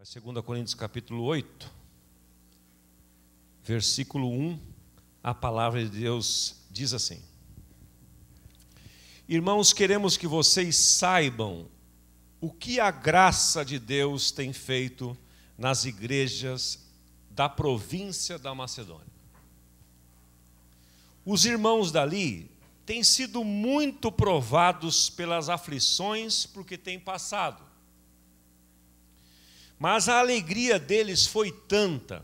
2 Coríntios capítulo 8, versículo 1, a palavra de Deus diz assim: Irmãos, queremos que vocês saibam o que a graça de Deus tem feito nas igrejas da província da Macedônia. Os irmãos dali têm sido muito provados pelas aflições porque têm passado. Mas a alegria deles foi tanta,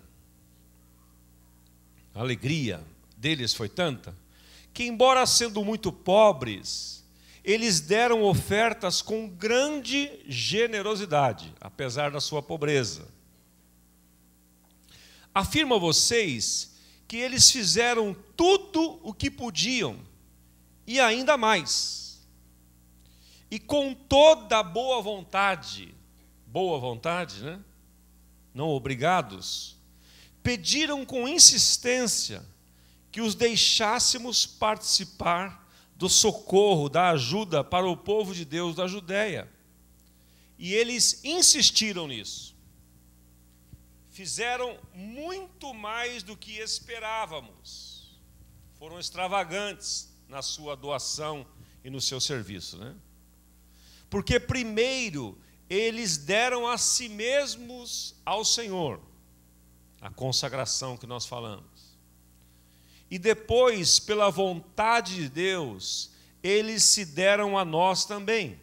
que embora sendo muito pobres, eles deram ofertas com grande generosidade, apesar da sua pobreza. Afirmo a vocês que eles fizeram tudo o que podiam, e ainda mais. E com toda a boa vontade, né? Não obrigados, pediram com insistência que os deixássemos participar do socorro, da ajuda para o povo de Deus da Judéia. E eles insistiram nisso. Fizeram muito mais do que esperávamos. Foram extravagantes na sua doação e no seu serviço, né? Porque primeiro eles deram a si mesmos ao Senhor, a consagração que nós falamos. E depois, pela vontade de Deus, eles se deram a nós também.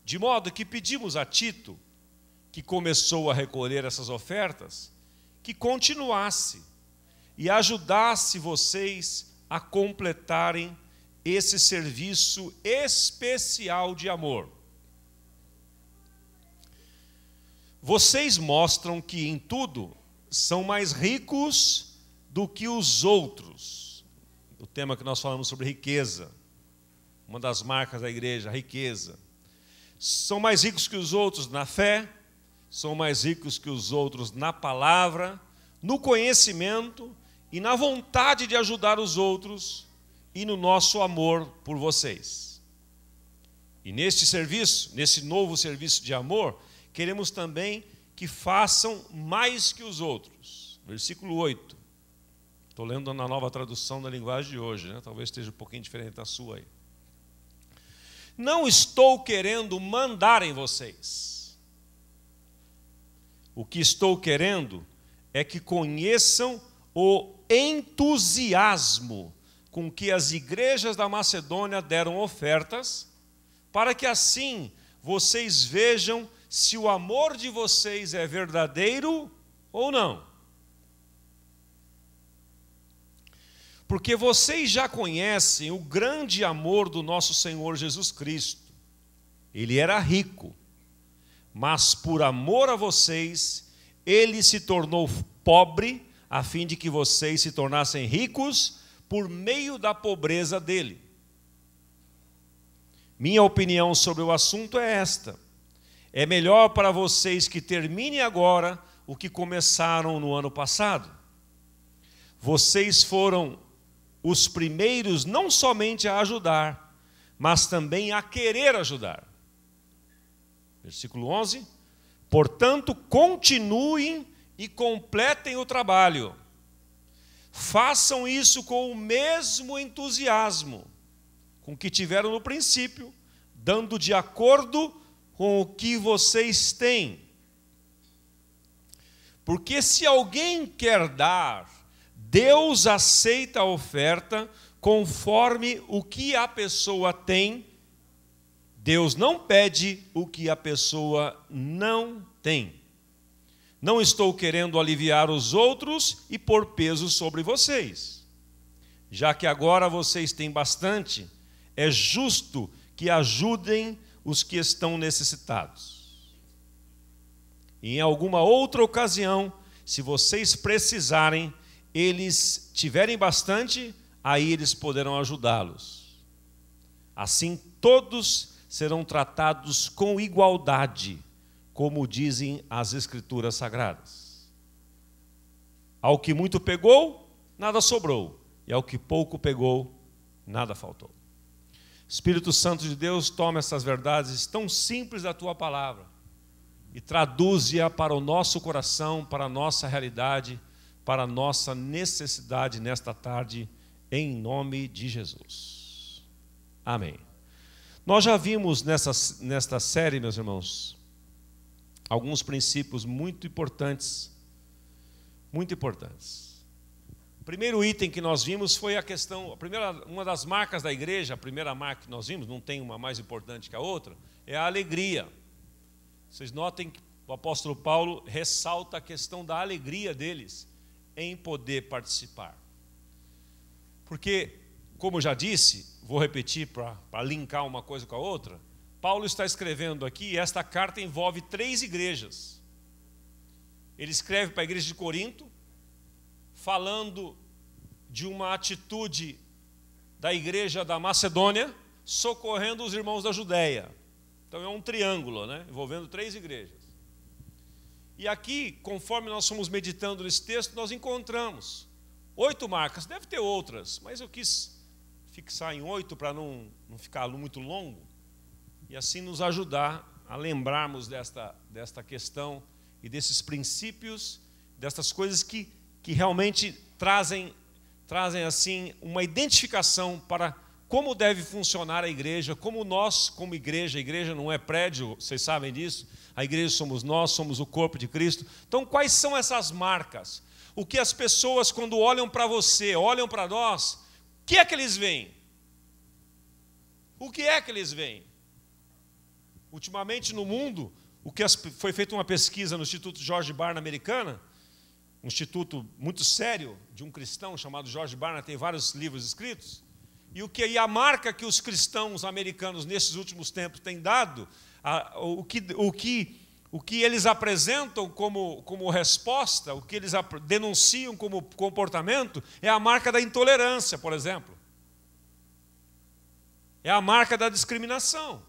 De modo que pedimos a Tito, que começou a recolher essas ofertas, que continuasse e ajudasse vocês a completarem esse serviço especial de amor. Vocês mostram que em tudo são mais ricos do que os outros. O tema que nós falamos sobre riqueza, uma das marcas da igreja, a riqueza. São mais ricos que os outros na fé, são mais ricos que os outros na palavra, no conhecimento e na vontade de ajudar os outros e no nosso amor por vocês. E neste serviço, nesse novo serviço de amor, queremos também que façam mais que os outros. Versículo 8. Estou lendo na nova tradução da linguagem de hoje, né? Talvez esteja um pouquinho diferente da sua aí. Não estou querendo mandar em vocês. O que estou querendo é que conheçam o entusiasmo com que as igrejas da Macedônia deram ofertas, para que assim vocês vejam se o amor de vocês é verdadeiro ou não. Porque vocês já conhecem o grande amor do nosso Senhor Jesus Cristo. Ele era rico, mas por amor a vocês, ele se tornou pobre, a fim de que vocês se tornassem ricos por meio da pobreza dele. Minha opinião sobre o assunto é esta: é melhor para vocês que terminem agora o que começaram no ano passado. Vocês foram os primeiros não somente a ajudar, mas também a querer ajudar. Versículo 11. Portanto, continuem e completem o trabalho. Façam isso com o mesmo entusiasmo com que tiveram no princípio, dando de acordo com o que vocês têm. Porque se alguém quer dar, Deus aceita a oferta conforme o que a pessoa tem. Deus não pede o que a pessoa não tem. Não estou querendo aliviar os outros e pôr peso sobre vocês. Já que agora vocês têm bastante, é justo que ajudem os que estão necessitados. E em alguma outra ocasião, se vocês precisarem, eles tiverem bastante, aí eles poderão ajudá-los. Assim todos serão tratados com igualdade, como dizem as Escrituras Sagradas. Ao que muito pegou, nada sobrou, e ao que pouco pegou, nada faltou. Espírito Santo de Deus, toma essas verdades tão simples da tua palavra e traduze-a para o nosso coração, para a nossa realidade, para a nossa necessidade nesta tarde, em nome de Jesus. Amém. Nós já vimos nesta série, meus irmãos, alguns princípios muito importantes. Muito importantes. O primeiro item que nós vimos foi a questão, uma das marcas da igreja, a primeira marca que nós vimos, não tem uma mais importante que a outra, é a alegria. Vocês notem que o apóstolo Paulo ressalta a questão da alegria deles em poder participar. Porque, como eu já disse, vou repetir para linkar uma coisa com a outra, Paulo está escrevendo aqui, e esta carta envolve 3 igrejas. Ele escreve para a igreja de Corinto, falando de uma atitude da igreja da Macedônia, socorrendo os irmãos da Judéia. Então é um triângulo, né, envolvendo 3 igrejas. E aqui, conforme nós fomos meditando nesse texto, nós encontramos 8 marcas. Deve ter outras, mas eu quis fixar em 8 para não ficar muito longo, e assim nos ajudar a lembrarmos desta questão e desses princípios, dessas coisas que realmente trazem assim uma identificação para como deve funcionar a igreja, como nós, como igreja, a igreja não é prédio, vocês sabem disso, a igreja somos nós, somos o corpo de Cristo. Então, quais são essas marcas? O que as pessoas, quando olham para você, olham para nós, o que é que eles veem? O que é que eles veem? Ultimamente no mundo, foi feita uma pesquisa no Instituto George Barna americana, um instituto muito sério de um cristão chamado George Barna, tem vários livros escritos, e a marca que os cristãos americanos nesses últimos tempos têm dado, o que eles apresentam como resposta, o que eles denunciam como comportamento, é a marca da intolerância, por exemplo. É a marca da discriminação.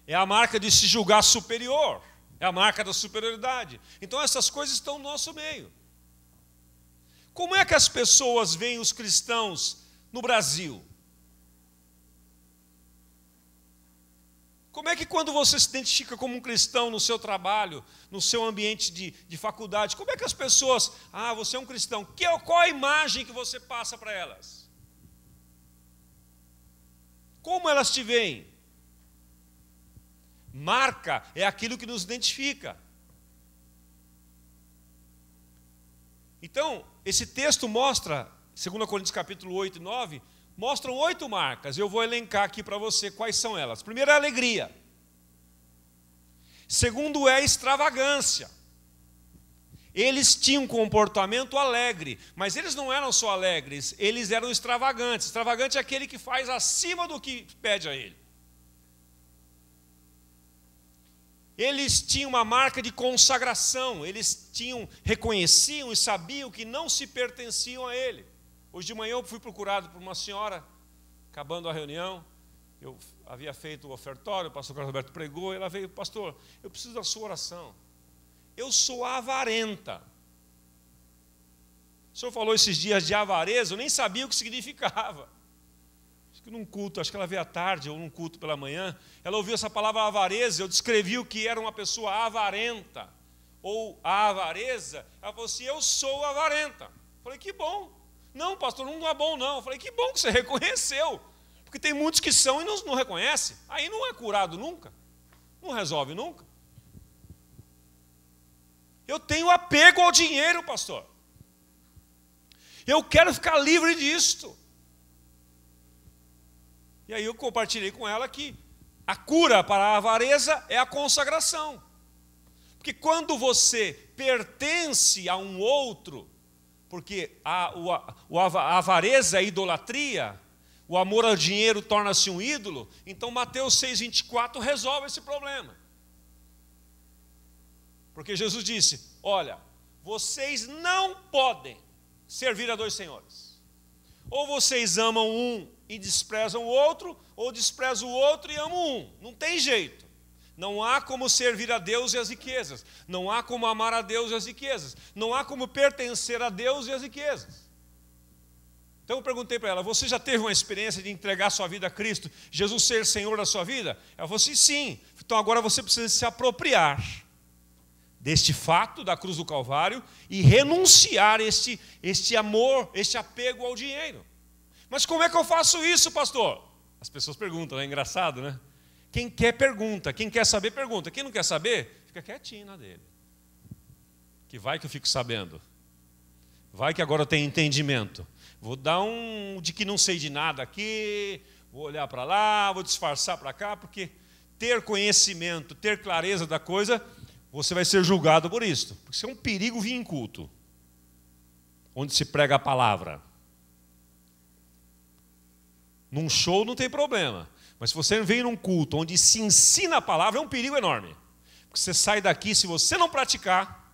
É a marca de se julgar superior. É a marca da superioridade. Então essas coisas estão no nosso meio. Como é que as pessoas veem os cristãos no Brasil? Como é que quando você se identifica como um cristão no seu trabalho, no seu ambiente de faculdade, como é que as pessoas, você é um cristão, qual a imagem que você passa para elas? Como elas te veem? Marca é aquilo que nos identifica. Então, esse texto mostra, 2 Coríntios capítulo 8 e 9, mostram 8 marcas. Eu vou elencar aqui para você quais são elas. Primeiro é a alegria. Segundo é a extravagância. Eles tinham um comportamento alegre, mas eles não eram só alegres, eles eram extravagantes. Extravagante é aquele que faz acima do que pede a ele. Eles tinham uma marca de consagração, eles reconheciam e sabiam que não se pertenciam a ele. Hoje de manhã eu fui procurado por uma senhora, acabando a reunião, eu havia feito o ofertório, o pastor Carlos Alberto pregou, ela veio, pastor, eu preciso da sua oração. Eu sou avarenta. O senhor falou esses dias de avareza, eu nem sabia o que significava. Acho que num culto, acho que ela veio à tarde ou num culto pela manhã, ela ouviu essa palavra avareza, eu descrevi o que era uma pessoa avarenta, ou a avareza, ela falou assim, eu sou avarenta. Eu falei, que bom. Não, pastor, não é bom não. Eu falei, que bom que você reconheceu, porque tem muitos que são e não reconhecem, aí não é curado nunca, não resolve nunca. Eu tenho apego ao dinheiro, pastor. Eu quero ficar livre disto. E aí eu compartilhei com ela que a cura para a avareza é a consagração. Porque quando você pertence a um outro, porque a avareza é a idolatria, o amor ao dinheiro torna-se um ídolo, então Mateus 6,24 resolve esse problema. Porque Jesus disse, olha, vocês não podem servir a 2 senhores. Ou vocês amam um e desprezam o outro, ou desprezam o outro e amam um. Não tem jeito. Não há como servir a Deus e as riquezas. Não há como amar a Deus e as riquezas. Não há como pertencer a Deus e as riquezas. Então eu perguntei para ela, você já teve uma experiência de entregar sua vida a Cristo, Jesus ser Senhor da sua vida? Ela falou assim, sim. Então agora você precisa se apropriar deste fato da cruz do Calvário e renunciar este amor, este apego ao dinheiro. Mas como é que eu faço isso, pastor? As pessoas perguntam, é engraçado, né? Quem quer pergunta, quem quer saber pergunta, quem não quer saber, fica quietinho na dele. Que vai que eu fico sabendo. Vai que agora eu tenho entendimento. Vou dar um de que não sei de nada aqui, vou olhar para lá, vou disfarçar para cá, porque ter conhecimento, ter clareza da coisa, você vai ser julgado por isso. Porque isso é um perigo vir em culto, onde se prega a palavra. Num show não tem problema, mas se você vem num culto onde se ensina a palavra, é um perigo enorme. Porque você sai daqui, se você não praticar,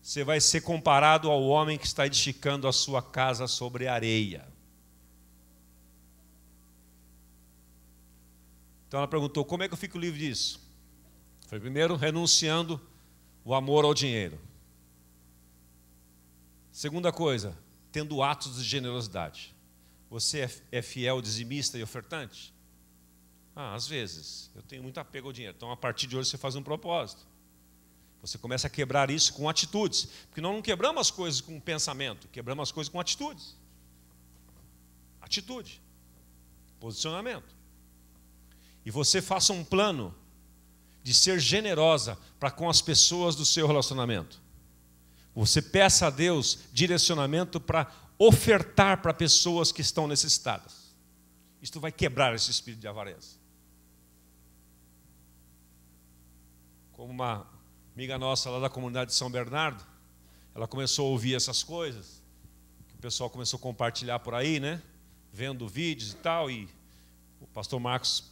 você vai ser comparado ao homem que está edificando a sua casa sobre areia. Então ela perguntou, como é que eu fico livre disso? Foi primeiro renunciando o amor ao dinheiro. Segunda coisa, tendo atos de generosidade. Você é fiel, dizimista e ofertante? Às vezes. Eu tenho muito apego ao dinheiro. Então, a partir de hoje, você faz um propósito. Você começa a quebrar isso com atitudes. Porque nós não quebramos as coisas com pensamento, quebramos as coisas com atitudes. Atitude. Posicionamento. E você faça um plano de ser generosa para com as pessoas do seu relacionamento. Você peça a Deus direcionamento para ofertar para pessoas que estão necessitadas. Isto vai quebrar esse espírito de avareza. Como uma amiga nossa lá da comunidade de São Bernardo, ela começou a ouvir essas coisas, que o pessoal começou a compartilhar por aí, né? Vendo vídeos e tal, e o pastor Marcos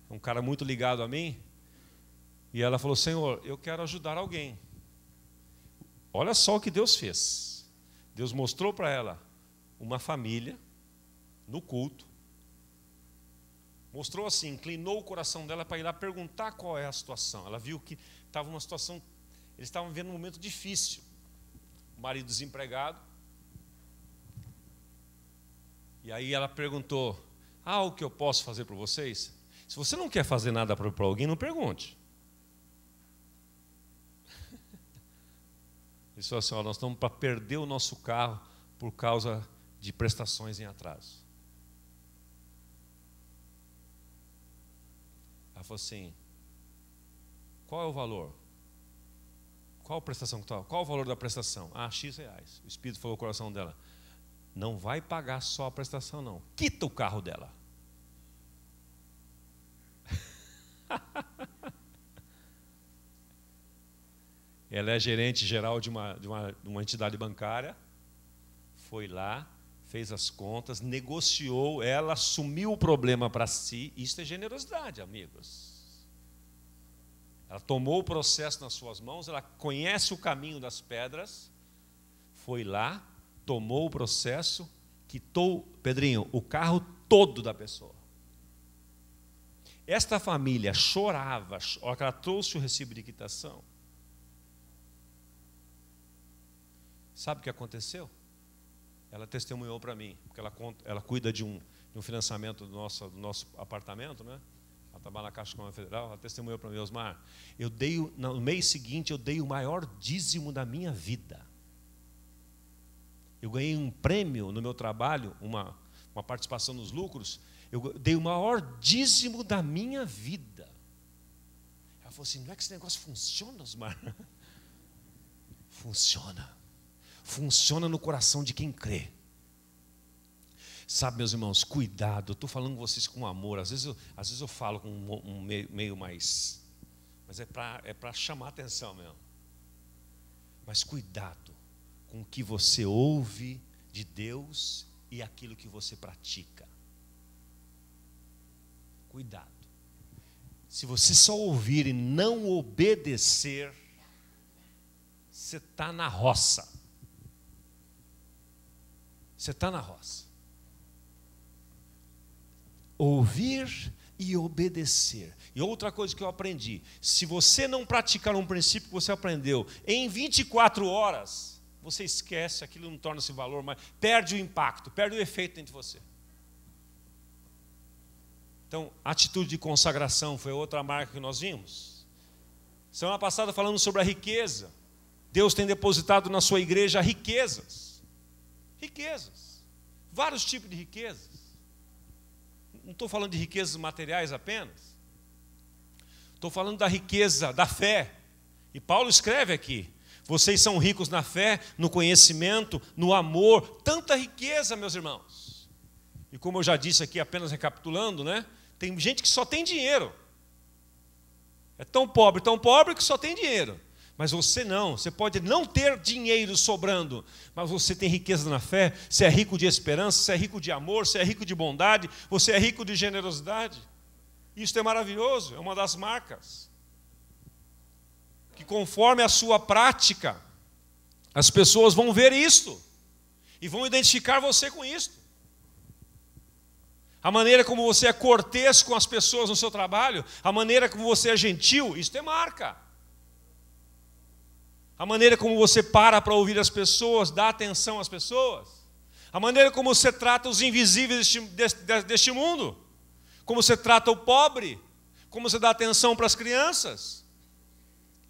é um cara muito ligado a mim, e ela falou, Senhor, eu quero ajudar alguém. Olha só o que Deus fez. Deus mostrou para ela uma família no culto, mostrou assim, inclinou o coração dela para ir lá perguntar qual é a situação. Ela viu que estava numa situação, eles estavam vivendo um momento difícil. O marido desempregado. E aí ela perguntou, o que eu posso fazer para vocês? Se você não quer fazer nada para alguém, não pergunte. Ele falou assim, nós estamos para perder o nosso carro por causa de prestações em atraso. Ela falou assim, qual é o valor? Qual a prestação que está? Qual o valor da prestação? X reais. O Espírito falou no coração dela, não vai pagar só a prestação não, quita o carro dela. Ela é gerente geral de uma entidade bancária, foi lá, fez as contas, negociou, ela assumiu o problema para si. Isso é generosidade, amigos. Ela tomou o processo nas suas mãos, ela conhece o caminho das pedras, foi lá, tomou o processo, quitou, Pedrinho, o carro todo da pessoa. Esta família chorava, ela trouxe o recibo de quitação. Sabe o que aconteceu? Ela testemunhou para mim, porque ela cuida de um financiamento do nosso apartamento, né? Ela trabalha na Caixa Econômica Federal, ela testemunhou para mim, Osmar, no mês seguinte eu dei o maior dízimo da minha vida. Eu ganhei um prêmio no meu trabalho, uma participação nos lucros, eu dei o maior dízimo da minha vida. Ela falou assim, não é que esse negócio funciona, Osmar? Funciona. Funciona no coração de quem crê. Sabe, meus irmãos, cuidado, eu estou falando com vocês com amor, às vezes eu falo com um meio mais, mas é para chamar a atenção mesmo. Mas cuidado com o que você ouve de Deus e aquilo que você pratica. Cuidado. Se você só ouvir e não obedecer, você está na roça. Você está na roça. Ouvir e obedecer. E outra coisa que eu aprendi, se você não praticar um princípio que você aprendeu em 24 horas, você esquece, aquilo não torna-se valor, mas perde o impacto, perde o efeito dentro de você. Então, atitude de consagração foi outra marca que nós vimos. Semana passada falamos sobre a riqueza. Deus tem depositado na sua igreja riquezas. Riquezas. Vários tipos de riquezas. Não estou falando de riquezas materiais apenas. Estou falando da riqueza da fé. E Paulo escreve aqui: vocês são ricos na fé, no conhecimento, no amor. Tanta riqueza, meus irmãos. E como eu já disse aqui, apenas recapitulando, né? Tem gente que só tem dinheiro. É tão pobre que só tem dinheiro. Mas você não, você pode não ter dinheiro sobrando, mas você tem riqueza na fé, você é rico de esperança, você é rico de amor, você é rico de bondade, você é rico de generosidade. Isso é maravilhoso, é uma das marcas. Que conforme a sua prática, as pessoas vão ver isto e vão identificar você com isto. A maneira como você é cortês com as pessoas no seu trabalho, a maneira como você é gentil, isso é marca. A maneira como você para ouvir as pessoas, dá atenção às pessoas. A maneira como você trata os invisíveis deste mundo. Como você trata o pobre. Como você dá atenção para as crianças.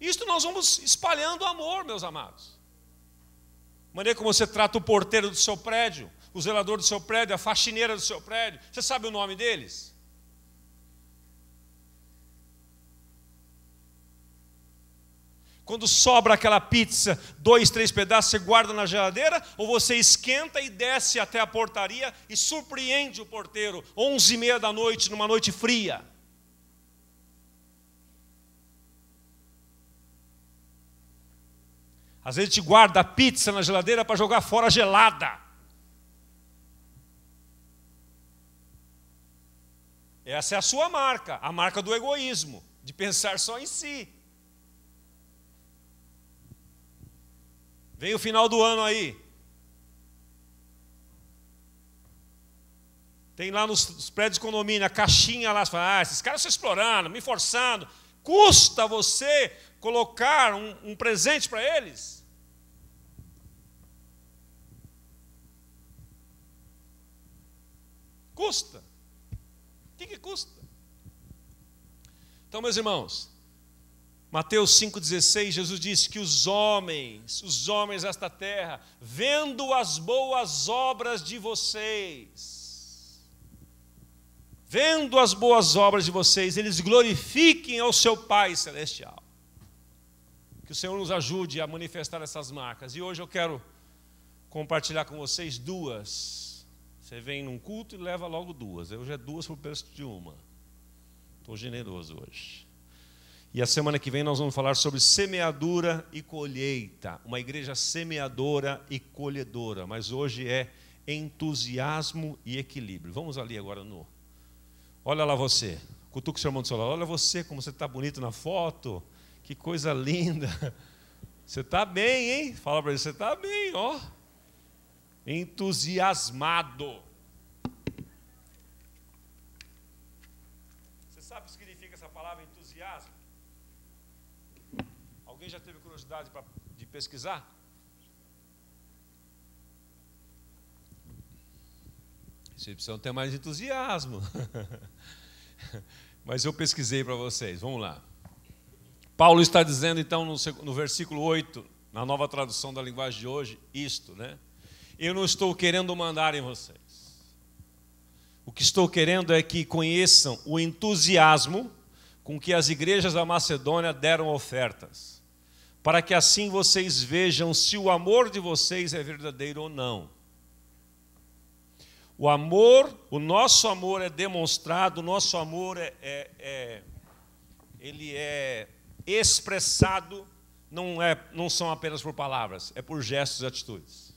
Isto nós vamos espalhando amor, meus amados. A maneira como você trata o porteiro do seu prédio, o zelador do seu prédio, a faxineira do seu prédio. Você sabe o nome deles? Quando sobra aquela pizza, 2, 3 pedaços, você guarda na geladeira, ou você esquenta e desce até a portaria e surpreende o porteiro, 11h30 da noite, numa noite fria. Às vezes a gente guarda a pizza na geladeira para jogar fora gelada. Essa é a sua marca, a marca do egoísmo, de pensar só em si. Vem o final do ano aí. Tem lá nos prédios de condomínio, a caixinha lá, você fala, esses caras estão explorando, me forçando. Custa você colocar um presente para eles? Custa. O que custa? Então, meus irmãos, Mateus 5,16, Jesus disse que os homens desta terra, vendo as boas obras de vocês, eles glorifiquem ao seu Pai Celestial. Que o Senhor nos ajude a manifestar essas marcas. E hoje eu quero compartilhar com vocês duas. Você vem num culto e leva logo duas. Hoje é duas por preço de uma. Estou generoso hoje. E a semana que vem nós vamos falar sobre semeadura e colheita. Uma igreja semeadora e colhedora. Mas hoje é entusiasmo e equilíbrio. Vamos ali agora no... Olha lá você. Cutuca o seu irmão do seu lado. Olha você, como você está bonito na foto. Que coisa linda. Você está bem, hein? Fala para ele, você está bem, ó. Entusiasmado. Você sabe o que significa essa palavra entusiasmo? Alguém já teve curiosidade de pesquisar? Vocês precisam ter mais entusiasmo. Mas eu pesquisei para vocês, vamos lá. Paulo está dizendo então no versículo 8, na nova tradução da linguagem de hoje, isto, né? Eu não estou querendo mandar em vocês. O que estou querendo é que conheçam o entusiasmo com que as igrejas da Macedônia deram ofertas, para que assim vocês vejam se o amor de vocês é verdadeiro ou não. O amor, o nosso amor é demonstrado, o nosso amor ele é expressado, não são apenas por palavras, é por gestos e atitudes.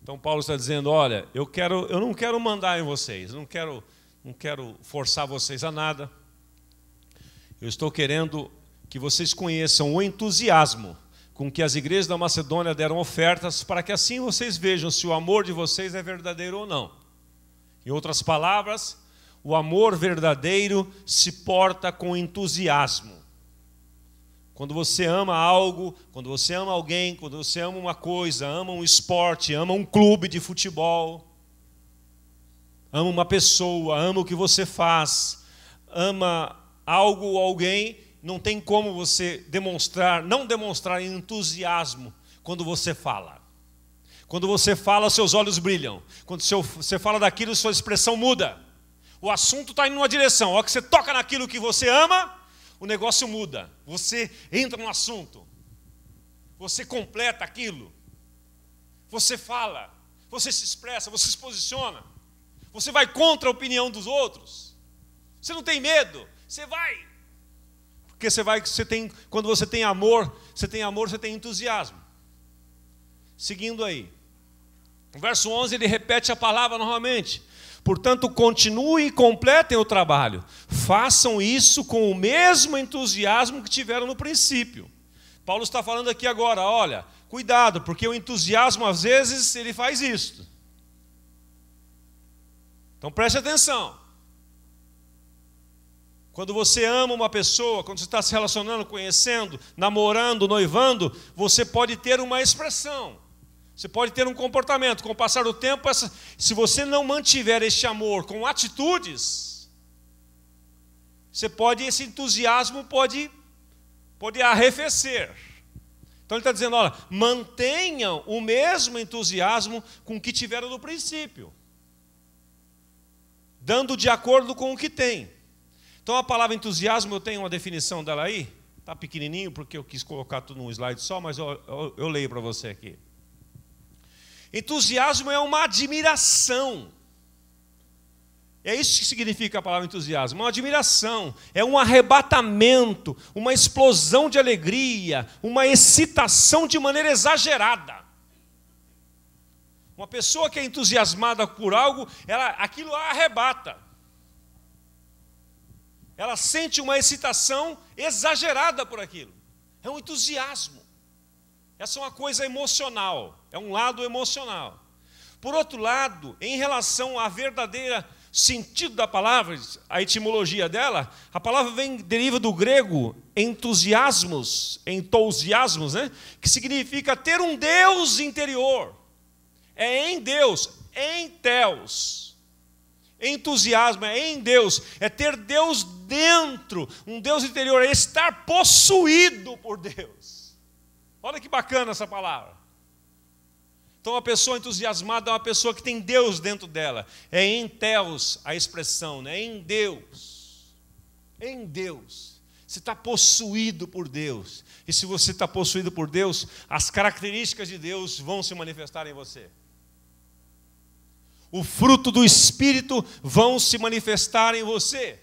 Então Paulo está dizendo, olha, eu não quero mandar em vocês, não quero forçar vocês a nada. Eu estou querendo que vocês conheçam o entusiasmo com que as igrejas da Macedônia deram ofertas, para que assim vocês vejam se o amor de vocês é verdadeiro ou não. Em outras palavras, o amor verdadeiro se porta com entusiasmo. Quando você ama algo, quando você ama alguém, quando você ama uma coisa, ama um esporte, ama um clube de futebol, ama uma pessoa, ama o que você faz, ama algo ou alguém, não tem como você não demonstrar entusiasmo quando você fala. Quando você fala, seus olhos brilham. Quando você fala daquilo, sua expressão muda. O assunto está indo numa direção. A hora que você toca naquilo que você ama, o negócio muda. Você entra no assunto. Você completa aquilo. Você fala. Você se expressa. Você se posiciona. Você vai contra a opinião dos outros. Você não tem medo. Você vai. Porque quando você tem amor, você tem entusiasmo. Seguindo aí. No verso 11 ele repete a palavra novamente. Portanto, continuem e completem o trabalho. Façam isso com o mesmo entusiasmo que tiveram no princípio. Paulo está falando aqui agora, olha, cuidado, porque o entusiasmo às vezes ele faz isso. Então preste atenção. Quando você ama uma pessoa, quando você está se relacionando, conhecendo, namorando, noivando, você pode ter uma expressão. Você pode ter um comportamento. Com o passar do tempo, se você não mantiver este amor com atitudes, esse entusiasmo pode arrefecer. Então ele está dizendo, olha, mantenham o mesmo entusiasmo com que tiveram no princípio, dando de acordo com o que tem. Então a palavra entusiasmo, eu tenho uma definição dela aí, está pequenininho porque eu quis colocar tudo num slide só, mas eu leio para você aqui. Entusiasmo é uma admiração. É isso que significa a palavra entusiasmo, uma admiração, é um arrebatamento, uma explosão de alegria, uma excitação de maneira exagerada. Uma pessoa que é entusiasmada por algo, aquilo a arrebata. Ela sente uma excitação exagerada por aquilo. É um entusiasmo. Essa é uma coisa emocional, é um lado emocional. Por outro lado, em relação à verdadeira sentido da palavra, a etimologia dela, a palavra deriva do grego entousiasmos, né? Que significa ter um Deus interior. É em Deus, em Theos. Entusiasmo é em Deus, é ter Deus dentro, um Deus interior, é estar possuído por Deus. Olha que bacana essa palavra. Então, uma pessoa entusiasmada é uma pessoa que tem Deus dentro dela. É em Theos a expressão, né? Em Deus. Em Deus. Você está possuído por Deus. E se você está possuído por Deus, as características de Deus vão se manifestar em você. O fruto do Espírito vão se manifestar em você.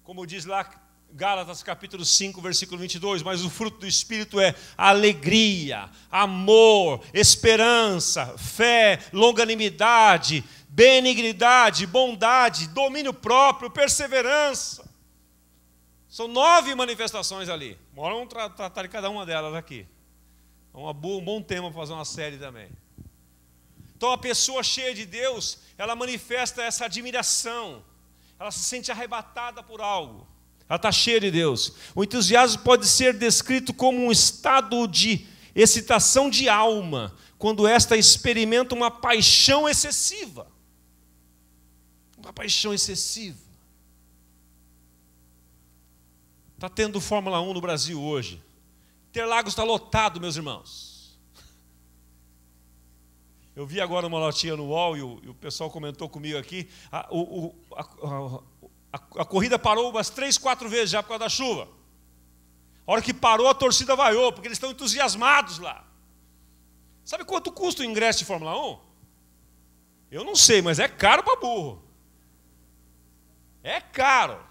Como diz lá Gálatas capítulo 5, versículo 22, mas o fruto do Espírito é alegria, amor, esperança, fé, longanimidade, benignidade, bondade, domínio próprio, perseverança. São 9 manifestações ali. Vamos tratar de cada uma delas aqui. É um bom tema para fazer uma série também. Então a pessoa cheia de Deus, ela manifesta essa admiração. Ela se sente arrebatada por algo. Ela está cheia de Deus. O entusiasmo pode ser descrito como um estado de excitação de alma, quando esta experimenta uma paixão excessiva. Uma paixão excessiva. Está tendo Fórmula 1 no Brasil hoje. Interlagos está lotado, meus irmãos. Eu vi agora uma notinha no UOL e o pessoal comentou comigo aqui. A corrida parou umas 3, 4 vezes já por causa da chuva. A hora que parou, a torcida vaiou, porque eles estão entusiasmados lá. Sabe quanto custa o ingresso de Fórmula 1? Eu não sei, mas é caro para burro. É caro.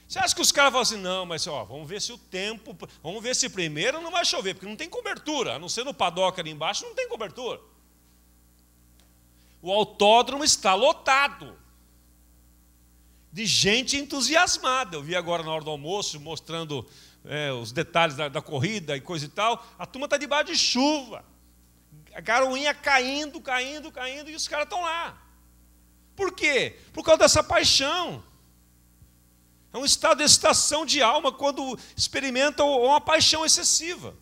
Você acha que os caras falam assim, não, mas vamos ver se o tempo, vamos ver se primeiro não vai chover, porque não tem cobertura, a não ser no paddock ali embaixo, não tem cobertura. O autódromo está lotado de gente entusiasmada. Eu vi agora na hora do almoço, mostrando os detalhes da corrida e coisa e tal. A turma está debaixo de chuva. A garoinha caindo, e os caras estão lá. Por quê? Por causa dessa paixão. É um estado de excitação de alma quando experimentam uma paixão excessiva.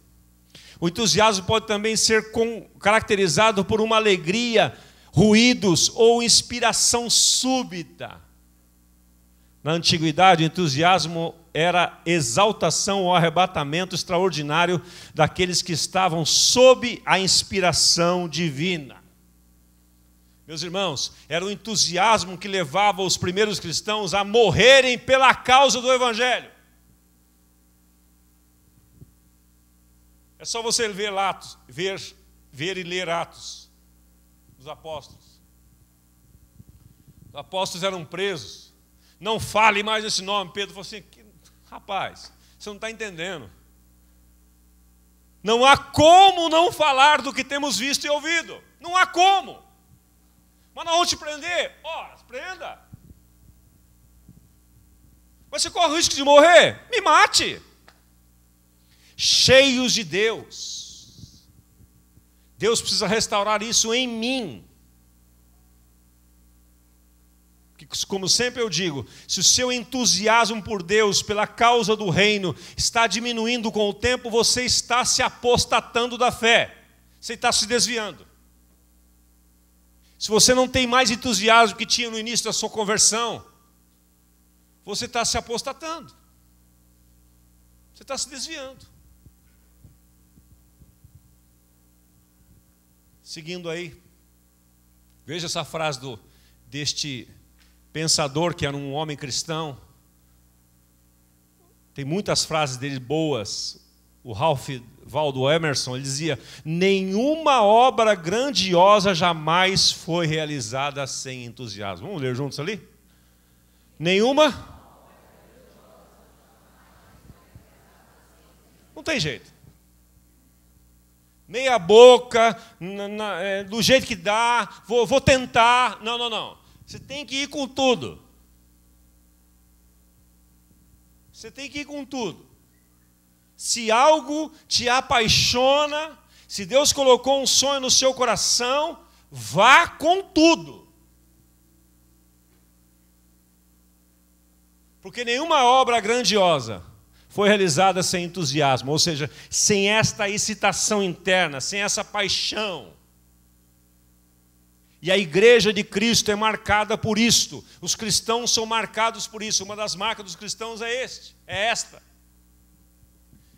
O entusiasmo pode também ser caracterizado por uma alegria, ruídos ou inspiração súbita. Na antiguidade, o entusiasmo era exaltação ou arrebatamento extraordinário daqueles que estavam sob a inspiração divina. Meus irmãos, era o entusiasmo que levava os primeiros cristãos a morrerem pela causa do Evangelho. É só você ver Atos, ver e ler Atos dos apóstolos. Os apóstolos eram presos. Não fale mais esse nome. Pedro falou assim, rapaz, você não está entendendo. Não há como não falar do que temos visto e ouvido. Não há como. Mas nós vamos te prender. Ora, prenda. Mas você corre o risco de morrer? Me mate. Cheios de Deus. Deus precisa restaurar isso em mim. Como sempre eu digo, se o seu entusiasmo por Deus, pela causa do reino, está diminuindo com o tempo, você está se apostatando da fé. Você está se desviando. Se você não tem mais entusiasmo que tinha no início da sua conversão, você está se apostatando. Você está se desviando. Seguindo aí, veja essa frase deste pensador que era um homem cristão. Tem muitas frases dele boas. O Ralph Waldo Emerson, ele dizia: nenhuma obra grandiosa jamais foi realizada sem entusiasmo. Vamos ler juntos ali? Nenhuma? Não tem jeito. Meia boca, do jeito que dá, vou tentar. Não. Você tem que ir com tudo. Você tem que ir com tudo. Se algo te apaixona, se Deus colocou um sonho no seu coração, vá com tudo. Porque nenhuma obra grandiosa foi realizada sem entusiasmo, ou seja, sem esta excitação interna, sem essa paixão. E a igreja de Cristo é marcada por isto. Os cristãos são marcados por isso. Uma das marcas dos cristãos é esta.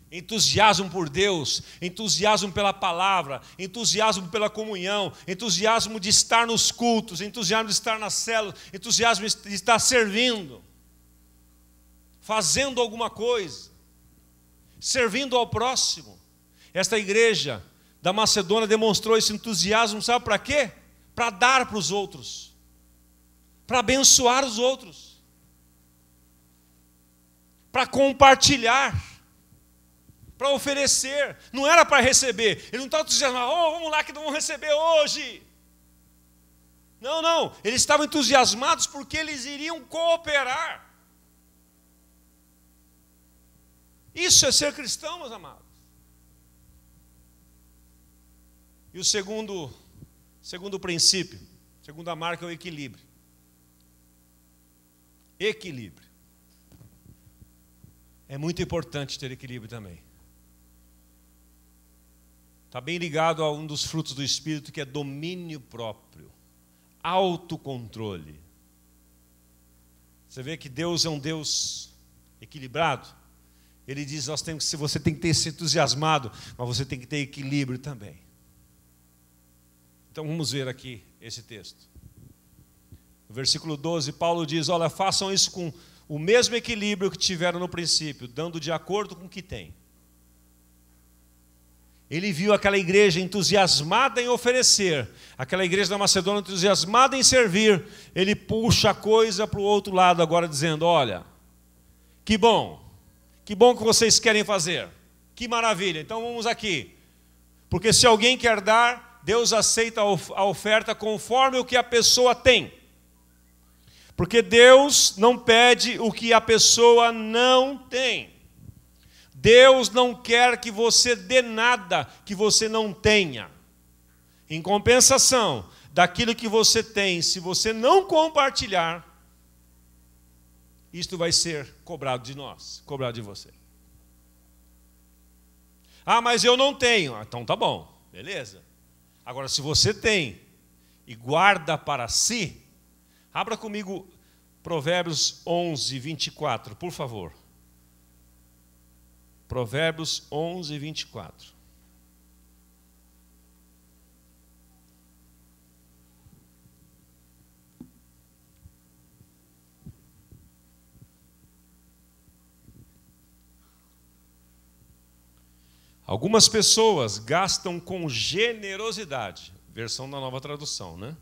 Entusiasmo por Deus, entusiasmo pela palavra, entusiasmo pela comunhão, entusiasmo de estar nos cultos, entusiasmo de estar nas células, entusiasmo de estar servindo, fazendo alguma coisa, servindo ao próximo. Esta igreja da Macedônia demonstrou esse entusiasmo, sabe para quê? Para dar para os outros, para abençoar os outros, para compartilhar, para oferecer. Não era para receber. Ele não estava entusiasmado, vamos lá que não vamos receber hoje. Não, eles estavam entusiasmados porque eles iriam cooperar. Isso é ser cristão, meus amados. E o segundo princípio, segunda marca é o equilíbrio. Equilíbrio. É muito importante ter equilíbrio também. Está bem ligado a um dos frutos do Espírito, que é domínio próprio, autocontrole. Você vê que Deus é um Deus equilibrado. Ele diz, você tem que ter esse entusiasmado, mas você tem que ter equilíbrio também. Então vamos ver aqui esse texto. No versículo 12, Paulo diz, olha, façam isso com o mesmo equilíbrio que tiveram no princípio, dando de acordo com o que tem. Ele viu aquela igreja entusiasmada em oferecer, aquela igreja da Macedônia entusiasmada em servir. Ele puxa a coisa para o outro lado agora, dizendo, olha, que bom que vocês querem fazer, que maravilha, então vamos aqui. Porque se alguém quer dar, Deus aceita a oferta conforme o que a pessoa tem. Porque Deus não pede o que a pessoa não tem. Deus não quer que você dê nada que você não tenha. Em compensação daquilo que você tem, se você não compartilhar, isto vai ser cobrado de nós, cobrado de você. Ah, mas eu não tenho. Então tá bom, beleza. Agora, se você tem e guarda para si, abra comigo Provérbios 11, 24, por favor. Provérbios 11, 24. Algumas pessoas gastam com generosidade, versão da Nova Tradução, né?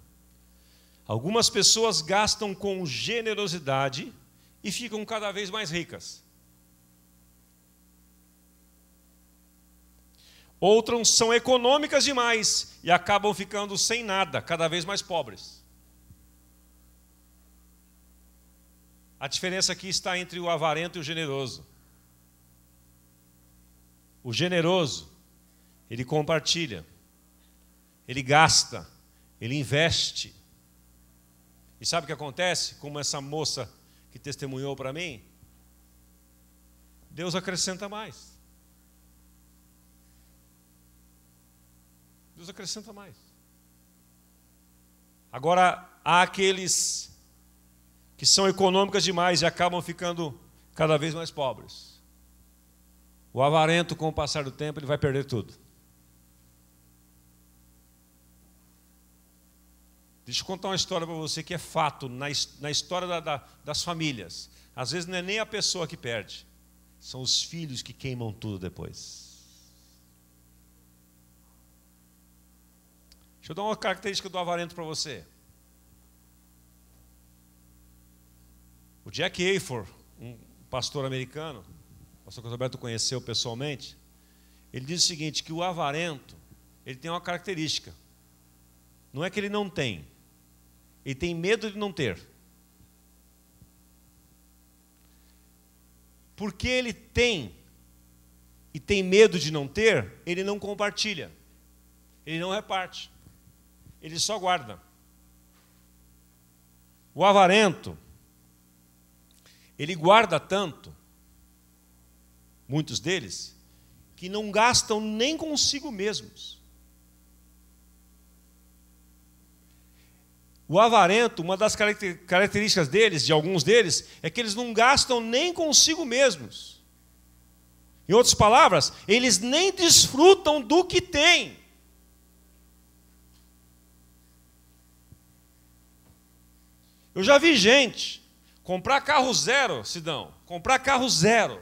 Algumas pessoas gastam com generosidade e ficam cada vez mais ricas. Outras são econômicas demais e acabam ficando sem nada, cada vez mais pobres. A diferença aqui está entre o avarento e o generoso. O generoso, ele compartilha, ele gasta, ele investe. E sabe o que acontece? Como essa moça que testemunhou para mim, Deus acrescenta mais. Deus acrescenta mais. Agora, há aqueles que são econômicas demais e acabam ficando cada vez mais pobres. O avarento, com o passar do tempo, ele vai perder tudo. Deixa eu contar uma história para você que é fato na história das famílias. Às vezes não é nem a pessoa que perde, são os filhos que queimam tudo depois. Deixa eu dar uma característica do avarento para você. O Jack Hayford, um pastor americano, o pastor Roberto conheceu pessoalmente, ele diz o seguinte, que o avarento, ele tem uma característica. Não é que ele não tem, ele tem medo de não ter. Porque ele tem e tem medo de não ter, ele não compartilha, ele não reparte, ele só guarda. O avarento, ele guarda tanto, muitos deles, que não gastam nem consigo mesmos. O avarento, uma das características deles, de alguns deles, é que eles não gastam nem consigo mesmos. Em outras palavras, eles nem desfrutam do que têm. Eu já vi gente comprar carro zero, Sidão, comprar carro zero,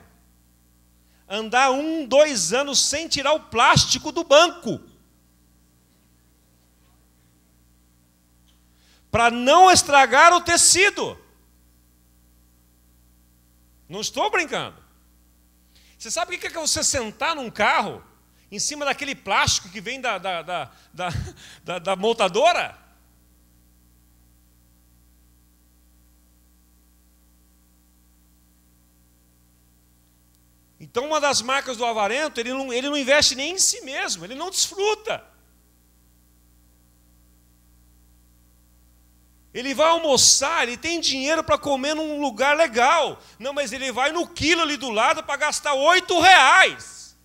andar 1, 2 anos sem tirar o plástico do banco, para não estragar o tecido. Não estou brincando. Você sabe o que é você sentar num carro em cima daquele plástico que vem da montadora? Então, uma das marcas do avarento, ele não investe nem em si mesmo, ele não desfruta. Ele vai almoçar, ele tem dinheiro para comer num lugar legal. Não, mas ele vai no quilo ali do lado para gastar R$8.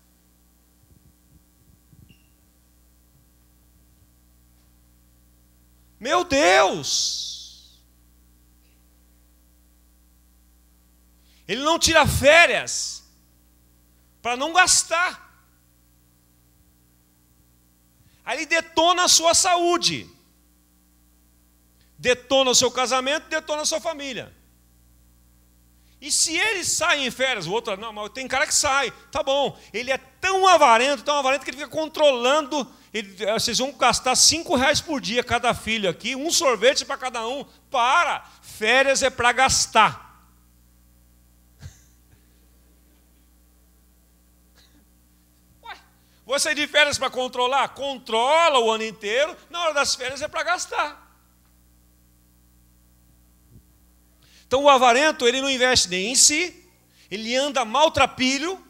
Meu Deus! Ele não tira férias para não gastar. Aí ele detona a sua saúde. Detona o seu casamento, detona a sua família. E se ele sai em férias, o outro, não, mas tem cara que sai, tá bom. Ele é tão avarento que ele fica controlando. Vocês vão gastar R$5 por dia cada filho aqui, um sorvete para cada um. Para! Férias é para gastar. Ué, vou sair de férias para controlar? Controla o ano inteiro, na hora das férias é para gastar. Então o avarento, ele não investe nem em si, ele anda maltrapilho.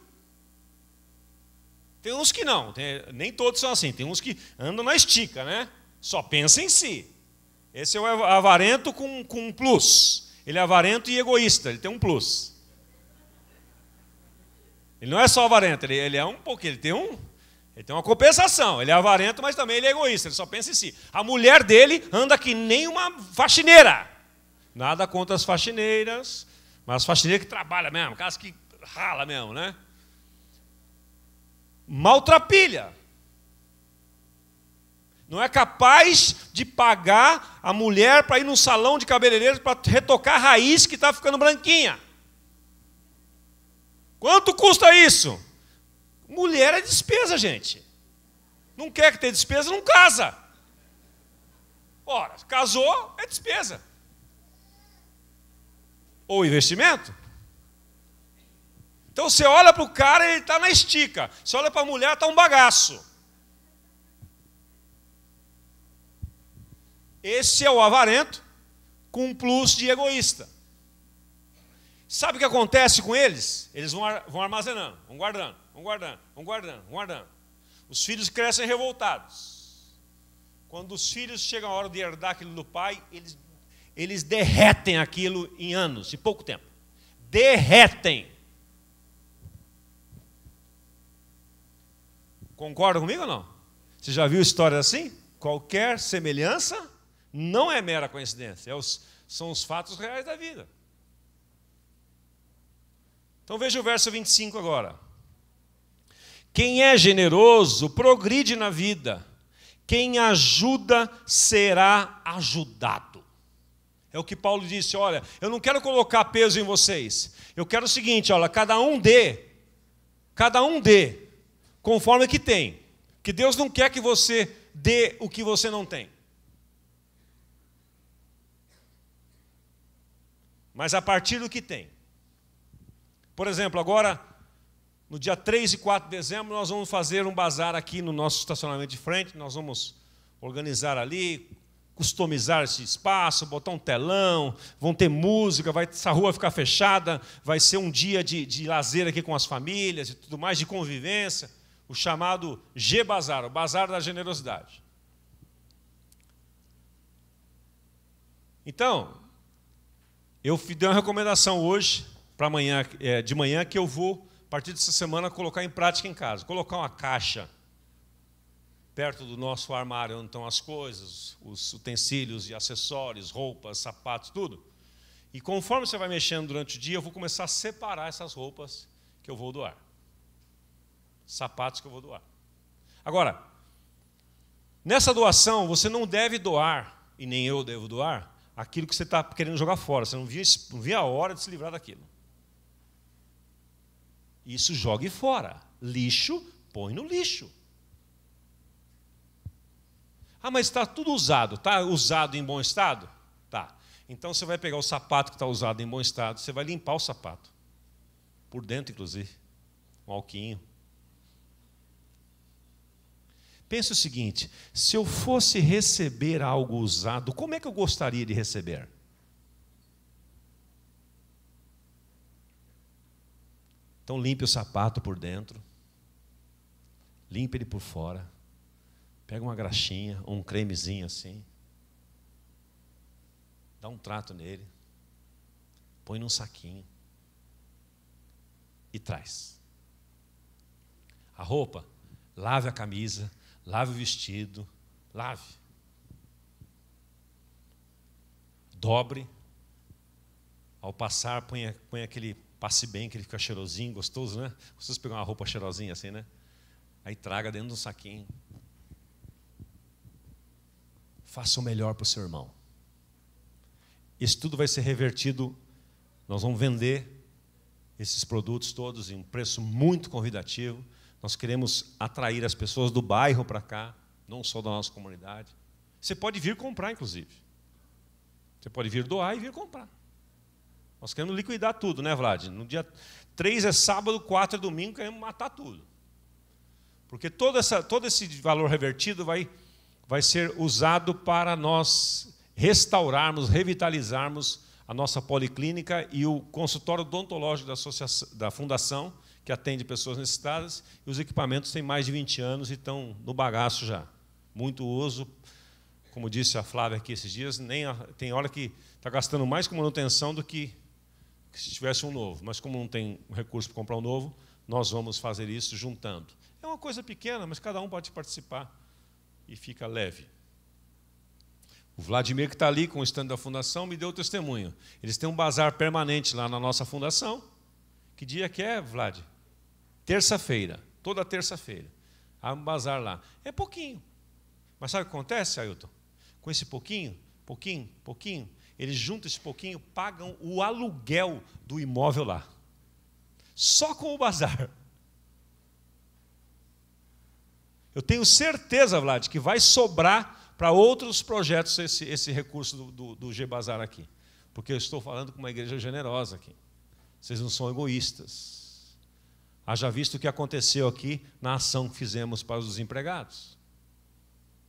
Tem uns que não, nem todos são assim, tem uns que andam na estica, né? Só pensa em si. Esse é o avarento com um plus. Ele é avarento e egoísta, ele tem um plus. Ele não é só avarento, ele é um pouquinho, ele tem uma compensação. Ele é avarento, mas também ele é egoísta, ele só pensa em si. A mulher dele anda que nem uma faxineira. Nada contra as faxineiras, mas as faxineiras que trabalham mesmo, aquelas que rala mesmo, né? Maltrapilha. Não é capaz de pagar a mulher para ir num salão de cabeleireiro para retocar a raiz que está ficando branquinha. Quanto custa isso? Mulher é despesa, gente. Não quer ter despesa, não casa. Ora, casou, é despesa. Ou investimento. Então você olha para o cara, ele está na estica. Você olha para a mulher, está um bagaço. Esse é o avarento com um plus de egoísta. Sabe o que acontece com eles? Eles vão armazenando, vão guardando, vão guardando, vão guardando, vão guardando. Os filhos crescem revoltados. Quando os filhos chegam a hora de herdar aquilo do pai, eles derretem aquilo em anos, em pouco tempo. Derretem. Concorda comigo ou não? Você já viu histórias assim? Qualquer semelhança não é mera coincidência, são os fatos reais da vida. Então veja o verso 25 agora. Quem é generoso progride na vida. Quem ajuda será ajudado. É o que Paulo disse, olha, eu não quero colocar peso em vocês. Eu quero o seguinte, olha, cada um dê, conforme que tem. Que Deus não quer que você dê o que você não tem. Mas a partir do que tem. Por exemplo, agora, no dia 3 e 4 de dezembro, nós vamos fazer um bazar aqui no nosso estacionamento de frente. Nós vamos organizar ali, customizar esse espaço, botar um telão, vão ter música, essa rua vai ficar fechada, vai ser um dia de lazer aqui com as famílias e tudo mais, de convivência. O chamado G-Bazar, o Bazar da Generosidade. Então, eu dei uma recomendação hoje, para amanhã, de manhã, que eu vou, a partir dessa semana, colocar em prática em casa. Colocar uma caixa perto do nosso armário, onde estão as coisas, os utensílios e acessórios, roupas, sapatos, tudo. E conforme você vai mexendo durante o dia, eu vou começar a separar essas roupas que eu vou doar. Sapatos que eu vou doar. Agora, nessa doação, você não deve doar, e nem eu devo doar, aquilo que você está querendo jogar fora. Você não via a hora de se livrar daquilo. Isso jogue fora. Lixo, põe no lixo. Ah, mas está tudo usado. Está usado em bom estado? Tá. Então você vai pegar o sapato que está usado em bom estado, você vai limpar o sapato. Por dentro, inclusive. Um alquinho. Pense o seguinte, se eu fosse receber algo usado, como é que eu gostaria de receber? Então limpe o sapato por dentro, limpe ele por fora, pega uma graxinha, ou um cremezinho assim, dá um trato nele, põe num saquinho e traz. A roupa, lave a camisa, lave o vestido, lave. Dobre. Ao passar, põe aquele passe bem, que ele fica cheirosinho, gostoso, né? Gostoso pegar uma roupa cheirosinha assim, né? Aí traga dentro de um saquinho. Faça o melhor para o seu irmão. Isso tudo vai ser revertido. Nós vamos vender esses produtos todos em um preço muito convidativo. Nós queremos atrair as pessoas do bairro para cá, não só da nossa comunidade. Você pode vir comprar, inclusive. Você pode vir doar e vir comprar. Nós queremos liquidar tudo, né, Vlad? No dia 3 é sábado, 4 é domingo, queremos matar tudo. Porque todo esse valor revertido vai ser usado para nós restaurarmos, revitalizarmos a nossa policlínica e o consultório odontológico da Fundação, que atende pessoas necessitadas, e os equipamentos têm mais de 20 anos e estão no bagaço já. Muito uso, como disse a Flávia aqui esses dias, tem hora que está gastando mais com manutenção do que se tivesse um novo. Mas como não tem recurso para comprar um novo, nós vamos fazer isso juntando. É uma coisa pequena, mas cada um pode participar e fica leve. O Vladimir, que está ali com o stand da fundação, me deu o testemunho. Eles têm um bazar permanente lá na nossa fundação. Que dia que é, Vlad? Terça-feira, toda terça-feira. Há um bazar lá. É pouquinho. Mas sabe o que acontece, Ailton? Com esse pouquinho, eles juntam esse pouquinho, pagam o aluguel do imóvel lá. Só com o bazar. Eu tenho certeza, Vlad, que vai sobrar para outros projetos esse recurso do G-Bazar aqui. Porque eu estou falando com uma igreja generosa aqui. Vocês não são egoístas. Haja visto o que aconteceu aqui na ação que fizemos para os desempregados.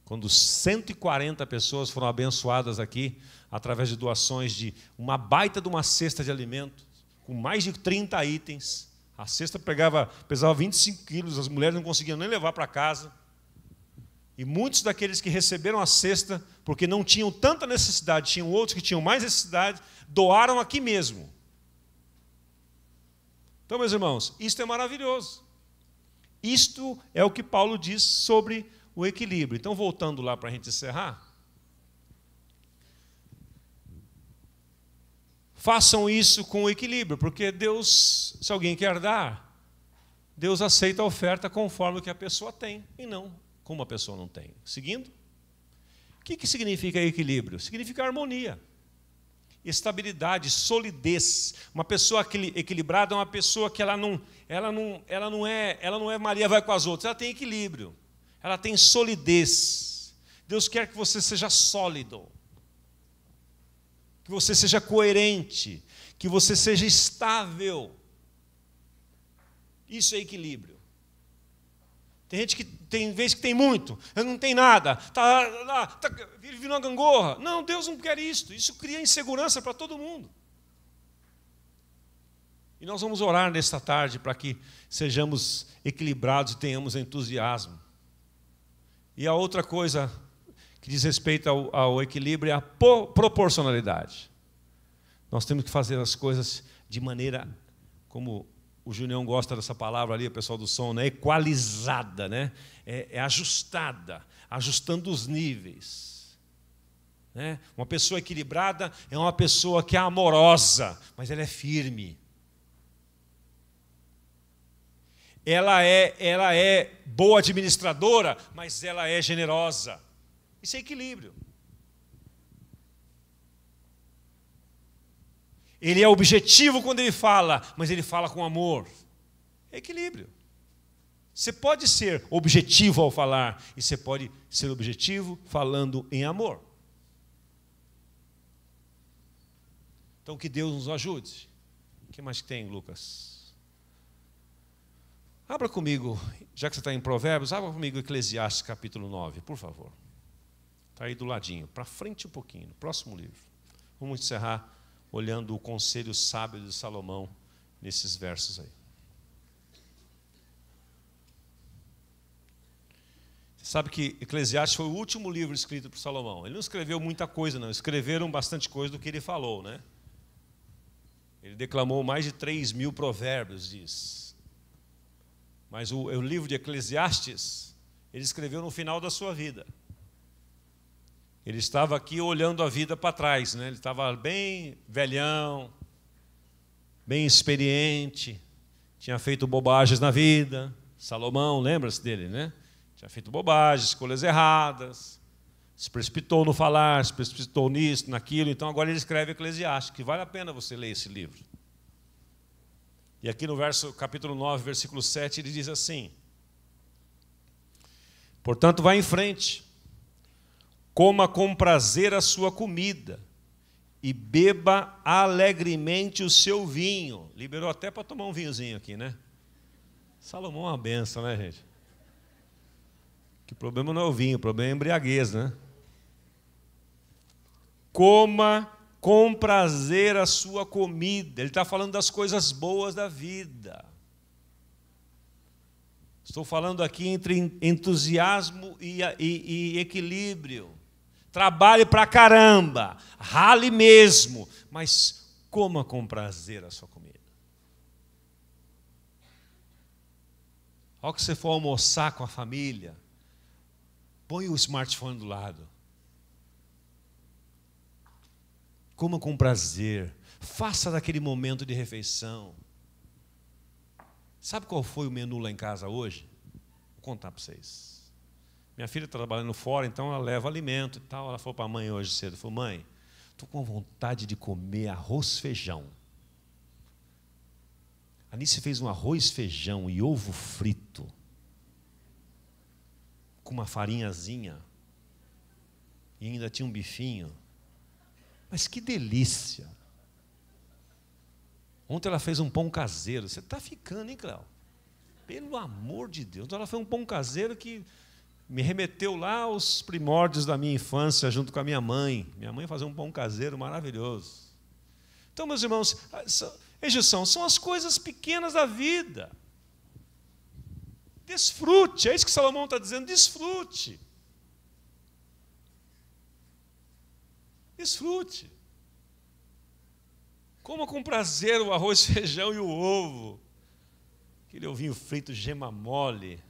Quando 140 pessoas foram abençoadas aqui, através de doações de uma baita de uma cesta de alimentos, com mais de 30 itens. A cesta pesava 25 quilos, as mulheres não conseguiam nem levar para casa. E muitos daqueles que receberam a cesta, porque não tinham tanta necessidade, tinham outros que tinham mais necessidade, doaram aqui mesmo. Então, meus irmãos, isto é maravilhoso. Isto é o que Paulo diz sobre o equilíbrio. Então, voltando lá para a gente encerrar, façam isso com equilíbrio, porque Deus, se alguém quer dar, Deus aceita a oferta conforme o que a pessoa tem, e não como a pessoa não tem. Seguindo, o que significa equilíbrio? Significa harmonia, estabilidade, solidez. Uma pessoa equilibrada é uma pessoa que ela não é Maria vai com as outras, ela tem equilíbrio, ela tem solidez. Deus quer que você seja sólido, que você seja coerente, que você seja estável. Isso é equilíbrio. Tem gente que tem vezes que tem muito, não tem nada, vive uma gangorra. Não, Deus não quer isso. Isso cria insegurança para todo mundo. E nós vamos orar nesta tarde para que sejamos equilibrados e tenhamos entusiasmo. E a outra coisa que diz respeito ao equilíbrio é a proporcionalidade. Nós temos que fazer as coisas de maneira, como o Junião gosta dessa palavra ali, o pessoal do som, né? Equalizada, né? É ajustada, ajustando os níveis. Né? Uma pessoa equilibrada é uma pessoa que é amorosa, mas ela é firme. Ela é boa administradora, mas ela é generosa. Isso é equilíbrio. Ele é objetivo quando ele fala, mas ele fala com amor. É equilíbrio. Você pode ser objetivo ao falar, e você pode ser objetivo falando em amor. Então, que Deus nos ajude. O que mais tem, Lucas? Abra comigo, já que você está em Provérbios, abra comigo Eclesiastes capítulo 9, por favor. Está aí do ladinho, para frente um pouquinho, no próximo livro. Vamos encerrar olhando o conselho sábio de Salomão nesses versos aí. Você sabe que Eclesiastes foi o último livro escrito por Salomão. Ele não escreveu muita coisa, não. Escreveram bastante coisa do que ele falou, né? Ele declamou mais de 3.000 provérbios, diz. Mas o livro de Eclesiastes, ele escreveu no final da sua vida. Ele estava aqui olhando a vida para trás, né? Ele estava bem velhão, bem experiente, tinha feito bobagens na vida. Salomão, lembra-se dele, né? Tinha feito bobagens, escolhas erradas, se precipitou no falar, se precipitou nisso, naquilo. Então agora ele escreve Eclesiastes, que vale a pena você ler esse livro. E aqui no capítulo 9, versículo 7, ele diz assim: portanto, vá em frente, coma com prazer a sua comida e beba alegremente o seu vinho. Liberou até para tomar um vinhozinho aqui, né? Salomão é uma benção, né, gente? Que o problema não é o vinho, o problema é a embriaguez, né? Coma com prazer a sua comida. Ele está falando das coisas boas da vida. Estou falando aqui entre entusiasmo e equilíbrio. Trabalhe pra caramba, rale mesmo, mas coma com prazer a sua comida. Ao que você for almoçar com a família, põe o smartphone do lado. Coma com prazer. Faça daquele momento de refeição. Sabe qual foi o menu lá em casa hoje? Vou contar para vocês. Minha filha está trabalhando fora, então ela leva alimento e tal. Ela falou para a mãe hoje cedo, falou: mãe, estou com vontade de comer arroz feijão. A Anice fez um arroz feijão e ovo frito, com uma farinhazinha, e ainda tinha um bifinho. Mas que delícia! Ontem ela fez um pão caseiro. Você está ficando, hein, Cléo? Pelo amor de Deus. Então ela fez um pão caseiro que me remeteu lá aos primórdios da minha infância, junto com a minha mãe. Minha mãe fazia um pão caseiro maravilhoso. Então, meus irmãos, são as coisas pequenas da vida. Desfrute, é isso que Salomão está dizendo, desfrute. Desfrute. Coma com prazer o arroz, feijão e o ovo. Aquele ovinho frito, gema mole.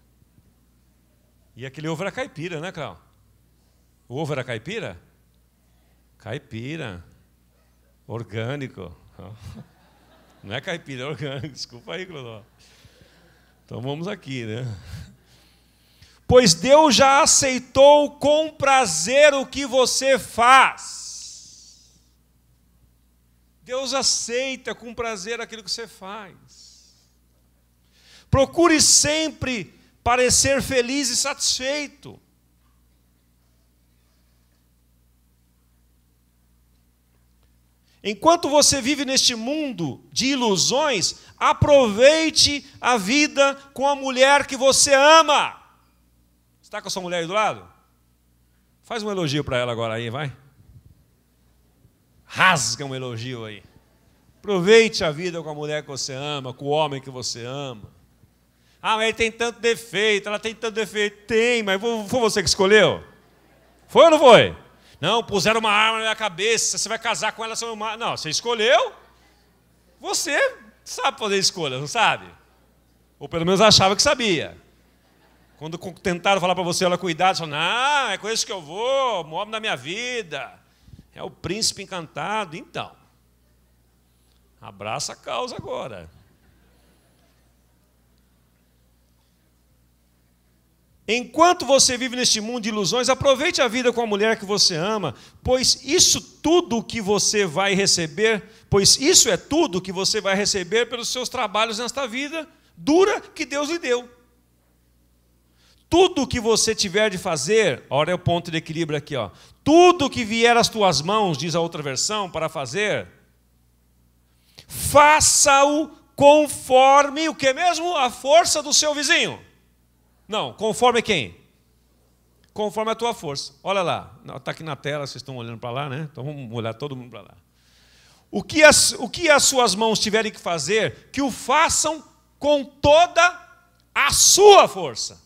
E aquele ovo era caipira, né, Cláudio? O ovo era caipira? Caipira. Orgânico. Não é caipira, é orgânico. Desculpa aí, Cláudio. Então vamos aqui, né? Pois Deus já aceitou com prazer o que você faz. Deus aceita com prazer aquilo que você faz. Procure sempre parecer feliz e satisfeito. Enquanto você vive neste mundo de ilusões, aproveite a vida com a mulher que você ama. Está com a sua mulher aí do lado? Faz um elogio para ela agora aí, vai. Rasga um elogio aí. Aproveite a vida com a mulher que você ama, com o homem que você ama. Ah, mas ele tem tanto defeito, ela tem tanto defeito. Tem, mas foi você que escolheu? Foi ou não foi? Não, puseram uma arma na minha cabeça, você vai casar com ela, você não, você escolheu? Você sabe fazer escolha, não sabe? Ou pelo menos achava que sabia. Quando tentaram falar para você, ela cuidar, você falou: não, é com isso que eu vou, o homem da minha vida. É o príncipe encantado. Então, abraça a causa agora. Enquanto você vive neste mundo de ilusões, aproveite a vida com a mulher que você ama, pois isso é tudo que você vai receber pelos seus trabalhos nesta vida dura que Deus lhe deu. Tudo que você tiver de fazer, olha o ponto de equilíbrio aqui, ó. Tudo que vier às tuas mãos, diz a outra versão, para fazer, faça-o conforme o que mesmo? A força do seu vizinho. Não, conforme quem? Conforme a tua força. Olha lá, está aqui na tela, vocês estão olhando para lá, né? Então vamos olhar todo mundo para lá. O que as suas mãos tiverem que fazer, que o façam com toda a sua força.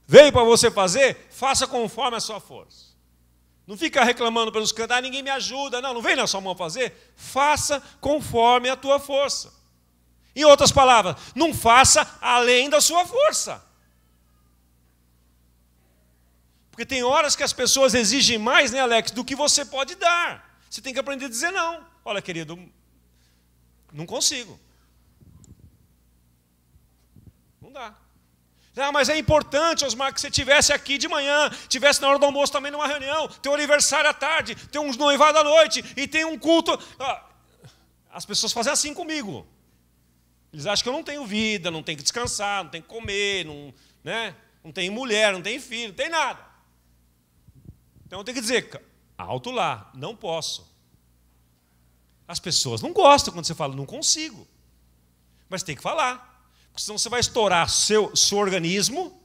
Veio para você fazer, faça conforme a sua força. Não fica reclamando pelos cantos, ninguém me ajuda. Não vem na sua mão fazer. Faça conforme a tua força. Em outras palavras, não faça além da sua força. Porque tem horas que as pessoas exigem mais, né, Alex, do que você pode dar. Você tem que aprender a dizer não. Olha, querido, não consigo. Não dá. Ah, mas é importante, Osmar, que você estivesse aqui de manhã, estivesse na hora do almoço também numa reunião, tem um aniversário à tarde, tem uns noivados à noite e tem um culto. As pessoas fazem assim comigo. Eles acham que eu não tenho vida, não tenho que descansar, não tenho que comer, não tenho mulher, não tenho filho, não tenho nada. Então eu tenho que dizer, alto lá, não posso. As pessoas não gostam quando você fala, não consigo. Mas tem que falar. Porque senão você vai estourar seu organismo,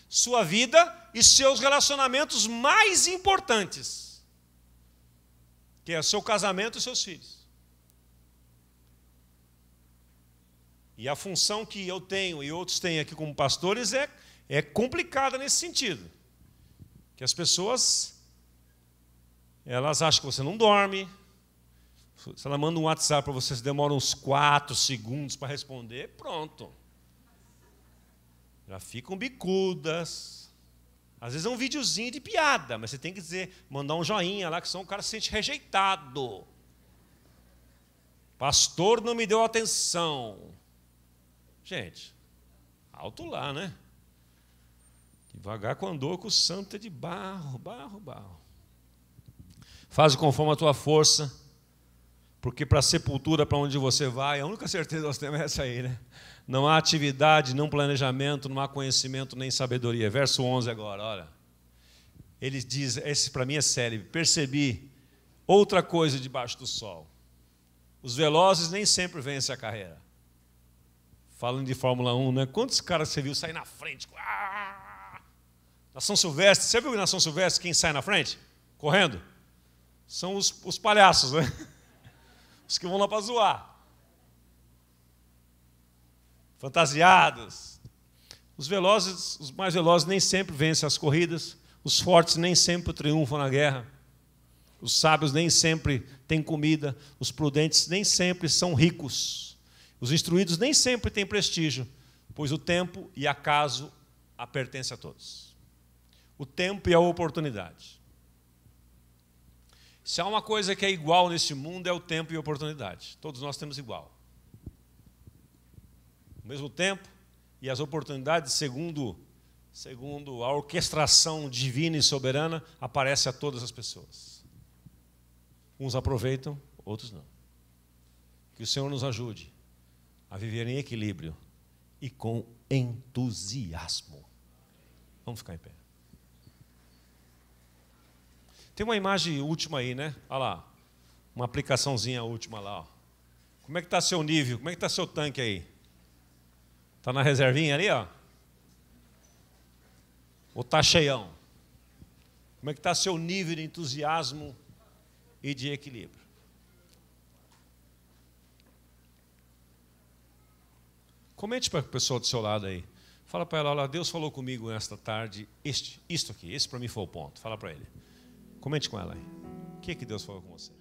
sua vida e seus relacionamentos mais importantes, que é o seu casamento e seus filhos. E a função que eu tenho e outros têm aqui como pastores é complicada nesse sentido. Que as pessoas, elas acham que você não dorme. Se ela manda um WhatsApp para você, você demora uns 4 segundos para responder, pronto. Já ficam bicudas. Às vezes é um videozinho de piada, mas você tem que dizer, mandar um joinha lá, que senão o cara se sente rejeitado. Pastor não me deu atenção. Gente, alto lá, né? Devagar com andor, que o santo é de barro, barro, barro. Faze conforme a tua força, porque para a sepultura, para onde você vai, a única certeza que nós temos é essa aí, né? Não há atividade, não planejamento, não há conhecimento, nem sabedoria. Verso 11 agora, olha. Ele diz, esse para mim é célebre, percebi outra coisa debaixo do sol. Os velozes nem sempre vencem a carreira. Falando de Fórmula 1, né? Quantos caras você viu sair na frente? Na São Silvestre, você viu na São Silvestre quem sai na frente? Correndo? São os palhaços, né? Os que vão lá para zoar. Fantasiados. Os mais velozes nem sempre vencem as corridas. Os fortes nem sempre triunfam na guerra. Os sábios nem sempre têm comida. Os prudentes nem sempre são ricos. Os instruídos nem sempre têm prestígio, pois o tempo e acaso pertencem a todos. O tempo e a oportunidade. Se há uma coisa que é igual neste mundo, é o tempo e a oportunidade. Todos nós temos igual. O mesmo tempo e as oportunidades, segundo a orquestração divina e soberana, aparecem a todas as pessoas. Uns aproveitam, outros não. Que o Senhor nos ajude a viver em equilíbrio e com entusiasmo. Vamos ficar em pé. Tem uma imagem última aí, né? Olha lá, uma aplicaçãozinha última lá. Ó. Como é que está seu nível? Como é que está seu tanque aí? Está na reservinha ali, ó? Ou está cheião? Como é que está seu nível de entusiasmo e de equilíbrio? Comente para a pessoa do seu lado aí. Fala para ela, olha, Deus falou comigo nesta tarde, isto aqui, esse para mim foi o ponto. Fala para ele. Comente com ela aí. O que Deus falou com você?